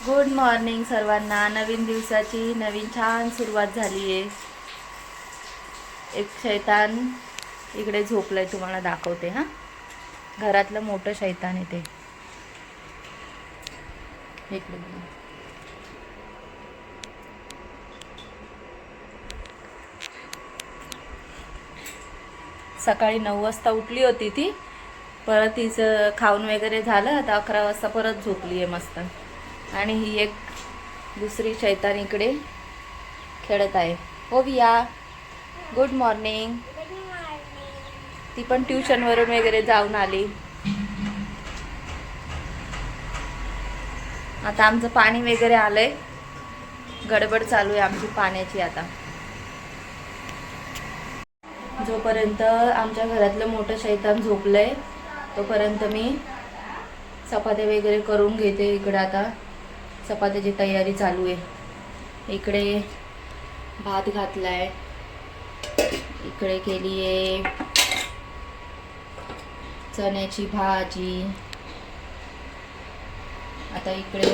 Good morning सर्वांना. नवीन दिवसाची नवीन छान सुरुवात झाली आहे. एक शैतान इकडे झोपलंय, तुम्हाला दाखवते. हा, घरातलं मोठं शैतान इथे इकडे बघा. सकाळी 9 वाजता उठली होती ती, परत तिचं खाऊन वगैरे झालं. आता 11 वाजता परत झोपली आहे मस्त. आणि ही एक दुसरी शैतान इकडे खेळत आहे. हो विया, गुड मॉर्निंग. ती पण ट्युशनवरून वगैरे जाऊन आली. आता आमचं पाणी वगैरे आलंय, गडबड चालू आहे आमची पाण्याची. आता जोपर्यंत आमच्या घरातलं मोठं शैतान झोपलंय तोपर्यंत मी चपात्या वगैरे करून घेते. इकडे आता चपात्याची तयारी चालू आहे. इकडे भात घातलाय, इकडे केली आहे चण्याची भाजी. आता इकडे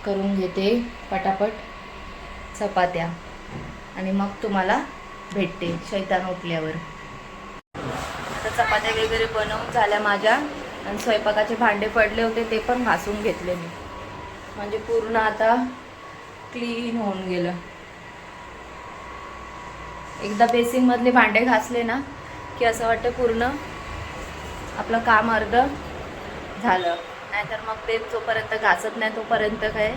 करून घेते पटापट चपात्या आणि मग तुम्हाला भेटते शैतान उठल्यावर. आता चपात्या वगैरे बनवून झाल्या माझ्या, आणि स्वयंपाकाचे भांडे पडले होते ते पण घासून घेतले मी. म्हणजे पूर्ण आता क्लीन होऊन गेलं. एकदा बेसिन मधले भांडे घासले ना की असं वाटतं पूर्ण आपलं काम अर्ध झालं. नाहीतर मग ते जोपर्यंत घासत नाही तोपर्यंत काय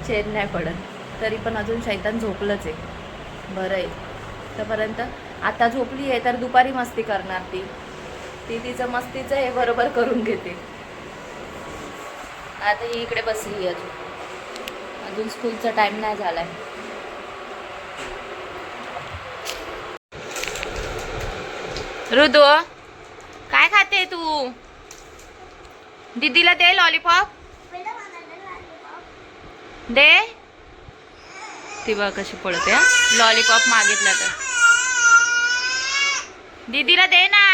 चैन नाही पडत. तरी पण अजून शैतान झोपलंच आहे. बरं आहे तोपर्यंत. आता झोपली आहे तर दुपारी मस्ती करणार ती तिचं मस्तीचं हे बरोबर करून घेते. आता ही इकडे बसली. अजून स्कूलचा टाइम नाही झालाय. रुदू, काय खाते तू? दीदीला दे लॉलीपॉप दे. ती बघ कशी पळते. लॉलीपॉप मागितला तर दीदीला दे ना.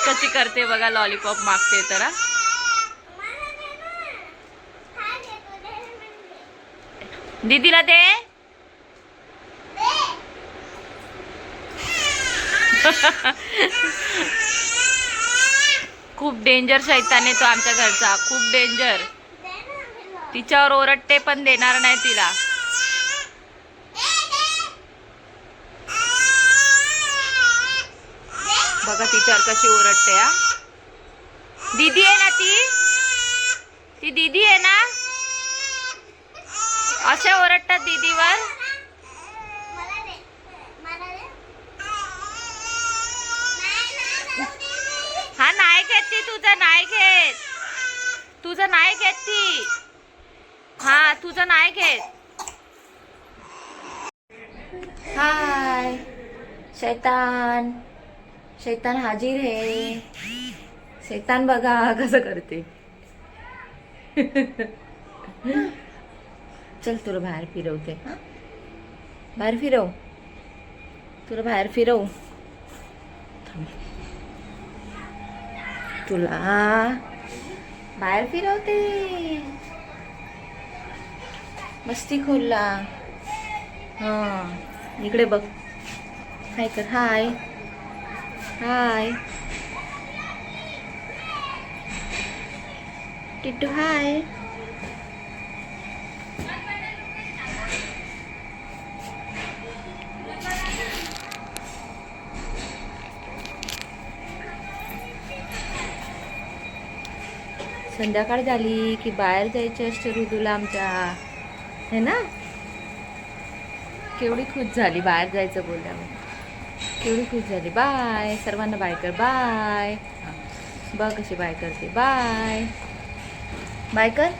कशी करते बघा, लॉलीपॉप मागते तर. दीदीला दे. खूप डेंजर शैतान आहे तो आमच्या घरचा, खूप डेंजर. तिच्यावर ओरडते पण देणार नाही तिला. बघा तिच्यावर कशी ओरडते. हा, दीदी आहे ना ती दीदी आहे ना. असे ओरडतात दीदीवर. हा, नाही घेत ती तुझं, नाही घेत तुझं, नाही घेत ती. हा, तुझं नाही घेत. हाय शैतान, शैतान हाजीर है. शैतान बघा कसं करते. चल तुला बाहेर फिरवते. बाहेर फिरव, तुला बाहेर फिरव. तुला बाहेर फिरवते. मस्ती खोलला. हा, इकडे बघ. हाय कर. हाय हाय टिट्टू. हाय. संध्याकाळ झाली की बाहेर जायचं असतं ऋतूला आमच्या, है ना. केवढी खुश झाली बाहेर जायचं बोलल्यावर. केवढी खुश झाली. बाय सर्वांना बाय कर. बाय. बघ कशी बाय करते. बाय बाय कर.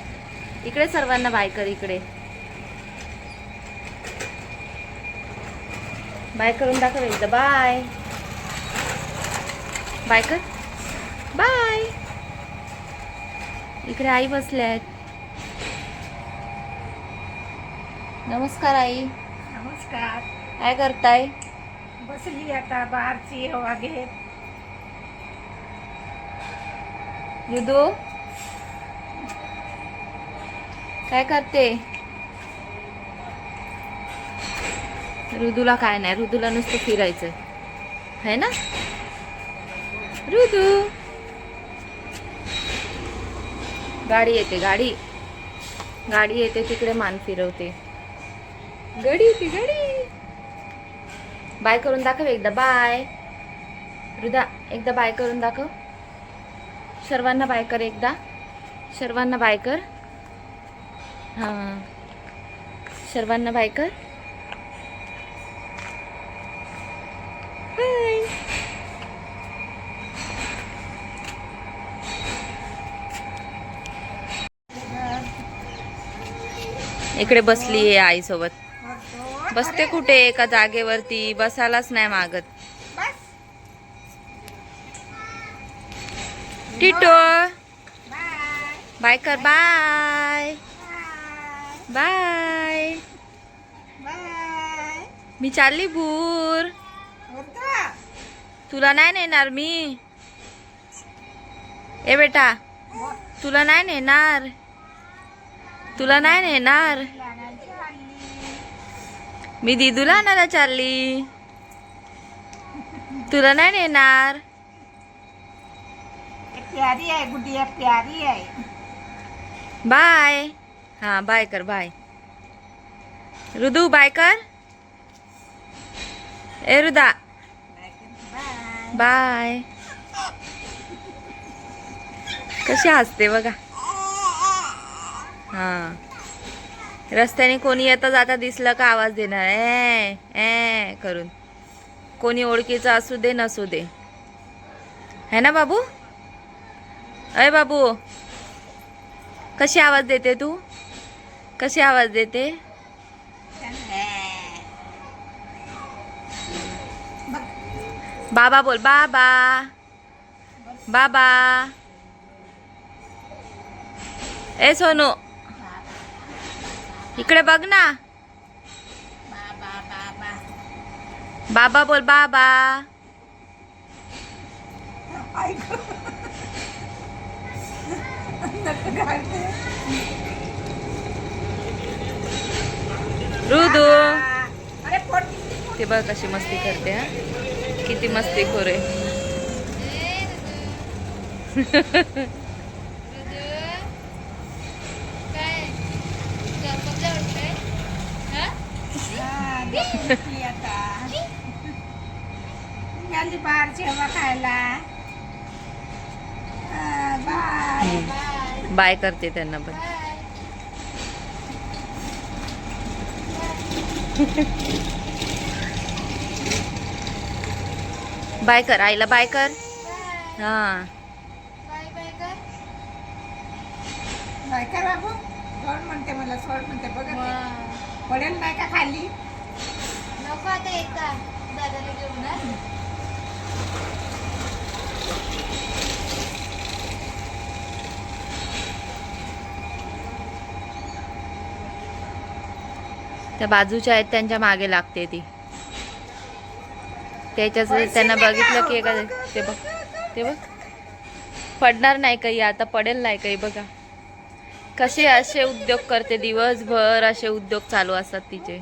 इकडे सर्वांना बाय कर. इकडे बाय करून दाखव एकदा. बाय बाय कर. बाय. इकडे आई बसल्यात. नमस्कार आई. नमस्कार. काय करताय? बसली आता बाहेरची हवा घेत. रुदू काय करते? रुदूला काय नाही, रुदूला नुसतं फिरायचं है ना. रुदू गाडी येते, गाडी गाडी येते तिकडे मान फिरवते. गाडी येते, गाडी. बाय करून दाखव एकदा. बाय रुदा, एकदा बाय करून दाखव. सर्वांना बाय कर एकदा. सर्वांना बाय कर. हां, सर्वांना बाय कर. बाय. इकडे बसली आहे आईसोबत. बसते कुठे? एका जागेवरती बसायलाच नाही मागत. टिटो बाय कर. Bye bye. मी चालली भूर. तुला नाही नेणार मी. ए बेटा, तुला नाही नेणार. तुला नाही नेणार. मी दीदूला आणायला चालली. तुला नाही नेणार. प्यारी आहे गुडिया, प्यारी आहे. बाय. हा बाय कर. बाय रुदू, बाय कर. ए रुदा बाय. कशी हसते बघा. हा, रस्त्याने कोणी येता जाता दिसलं का आवाज देणार ए ए करून. कोणी ओळखीचं असू दे नसू दे, है ना बाबू. अय बाबू, कशी आवाज देते तू? कशी आवाज देते? बाबा बोल. बाबा बाबा. ए सोनू, इकडे बघ ना. बाबा बोल. बाबा. रुदू ते बघ कशी मस्ती करते. हा, किती मस्ती खोर आहे. बाहेर जेव्हा खायला. बाय बाय करते त्यांना पण. बाय कर आईला. बाय कर. हा बाय कर बाबू. सोड म्हणते मला, सोड म्हणते. बघा पडेल नाही का खाली. नको आता एकदा दादाला घेऊन ना. त्या बाजूच्या आहेत त्यांच्या मागे लागते ती. त्याच्याच त्यांना बघितलं की एका ते बघ, ते बघ. पडणार नाही काही, आता पडेल नाही काही. बघा कसे असे उद्योग करते. दिवसभर असे उद्योग चालू असतात तिचे.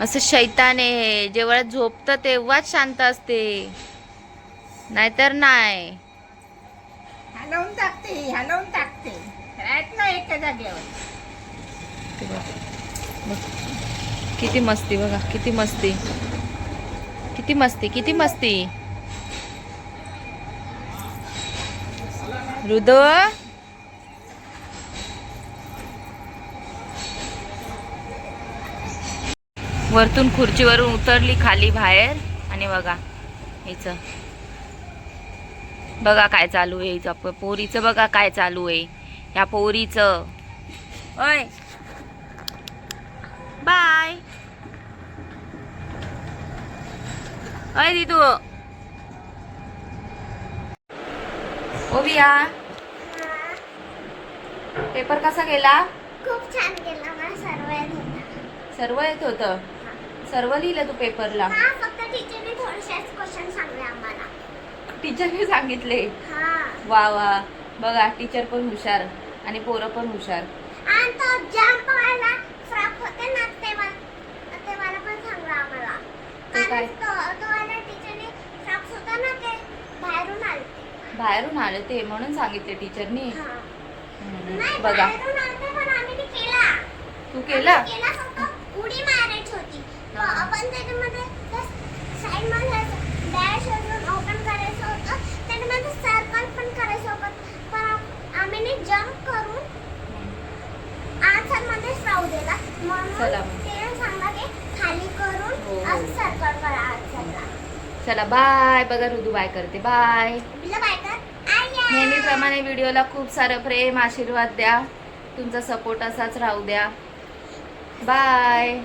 असं शैतान आहे. जेव्हा झोपतं तेव्हाच शांत असते, नाहीतर नाही. हलवून टाकते, हलवून टाकते. राहत नाही एका जागेवर. किती मस्ती बघा. किती मस्ती, किती मस्ती, किती मस्ती. रुदो वरतून खुर्चीवरून उतरली खाली बाहेर. आणि बघा हिचं बघा काय चालू आहे. हिचं पोरीचं बघा काय चालू आहे. ह्या पोरीचं. ओय बाय. अय दीदू. ओविया, पेपर कसा गेला? खूप छान गेला. मला सर्व येत होता. सर्व येत होतं. सर्व लिहिलं तू पेपरला? हा फक्त टीचरने थोडेसेच क्वेश्चन सांगले आम्हाला. टीचरने सांगितले. हा वा वा, बघा टीचर पण हुशार आणि पोरं पण हुशार. आणि तो जंप वाला फ्रॉक होते ना ते मला पण सांगलं आम्हाला. ते काय? कारण तो वाला टीचरने फ्रॉक्स होता ना ते बाहेरून आलते. बाहेरून आले ते म्हणून सांगितले टीचरनी. हा. हम्म, नाही बघा बाहेरून आलते पण आम्ही ते केला. तू केला. केला फक्त उडी मारायची होती. हा. आपण त्याच्यामध्ये साइड मध्ये डॅश अजून ओपन करायचं होतं. त्याच्यामध्ये सर्कल पण करायचं होतं. पण आम्ही जंप करून आतमध्ये राहू दिला. म्हणून चला मग. ते सांगला की खाली करून हो. असं सर्कल करा आतला. चला बाय. बघा ऋतू बाय करते. बाय. तुला काय कर? आया. नेहमीप्रमाणे व्हिडिओला खूप सारं प्रेम आशीर्वाद द्या. तुमचा सपोर्ट असाच राहू द्या. बाय.